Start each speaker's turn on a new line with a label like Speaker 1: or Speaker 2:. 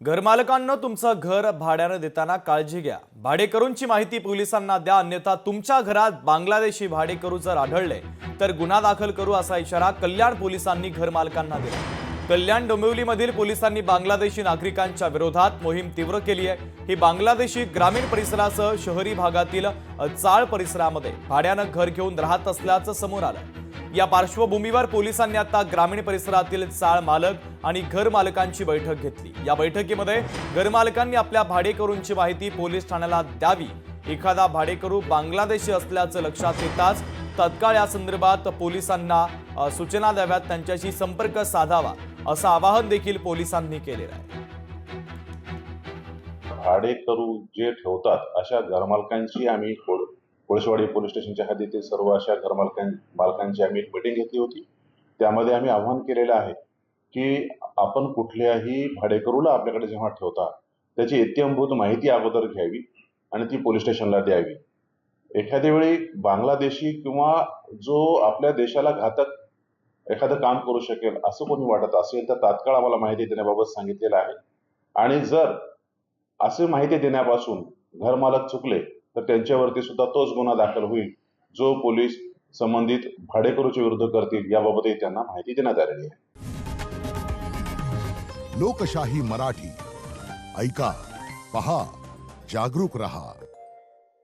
Speaker 1: घरमालकांना तुमचं घर भाड्याने देताना काळजी घ्या। भाडेकरूंची माहिती पोलिसांना द्या, अन्यथा तुमच्या घरात बांगलादेशी भाडेकरू जर आढळले तर गुन्हा दाखल करू असा इशारा कल्याण पोलिसांनी घरमालकांना दिला। कल्याण डोंबिवलीमधील पोलिसांनी बांगलादेशी नागरिकांच्या विरोधात मोहीम तीव्र केली आहे। ही बांगलादेशी ग्रामीण परिसरासह शहरी भागातील चाळ परिसरामध्ये भाड्याने घर घेऊन राहत असल्याचं समोर आलं। या पार्श्वभूमीवर पोलिसांनी आता ग्रामीण परिसरातील चाळ मालक आणि घर मालकांची बैठक घेतली। या बैठकीमध्ये घर मालकांनी आपल्या भाडेकरूंची माहिती पोलीस ठाण्याला द्यावी। एखादा भाडेकरू बांगलादेशी असल्याचं लक्षात येताच तत्काळ या संदर्भात पोलिसांना सूचना द्याव्यात, त्यांच्याशी संपर्क साधावा असं आवाहन देखील पोलिसांनी केलेलं आहे।
Speaker 2: भाडेकरू जे ठेवतात अशा घरमालकांची आम्ही कोळशेवाडी पोलीस स्टेशनच्या हद्दीतील सर्व अशा मालकांची आम्ही एक मीटिंग घेतली होती। त्यामध्ये आम्ही आवाहन केलेलं आहे की आपण कुठल्याही भाडेकरूला आपल्याकडे जेव्हा ठेवता त्याची इत्यंभूत माहिती अगोदर घ्यावी आणि ती पोलीस स्टेशनला द्यावी। एखाद्या वेळी बांगलादेशी किंवा जो आपल्या देशाला घातक एखादं काम करू शकेल असं कोणी वाटत असेल तर तात्काळ आम्हाला माहिती देण्याबाबत सांगितलेलं आहे। आणि जर अशी माहिती देण्यापासून घरमालक चुकले तर त्यांच्यावरती सुद्धा तोच गुन्हा दाखल होईल जो पोलीस संबंधित भाडेकरूच्या विरुद्ध करतील, याबाबतही त्यांना माहिती देण्यात आलेली आहे।
Speaker 3: लोकशाही मराठी ऐका, पहा, जागरूक रहा।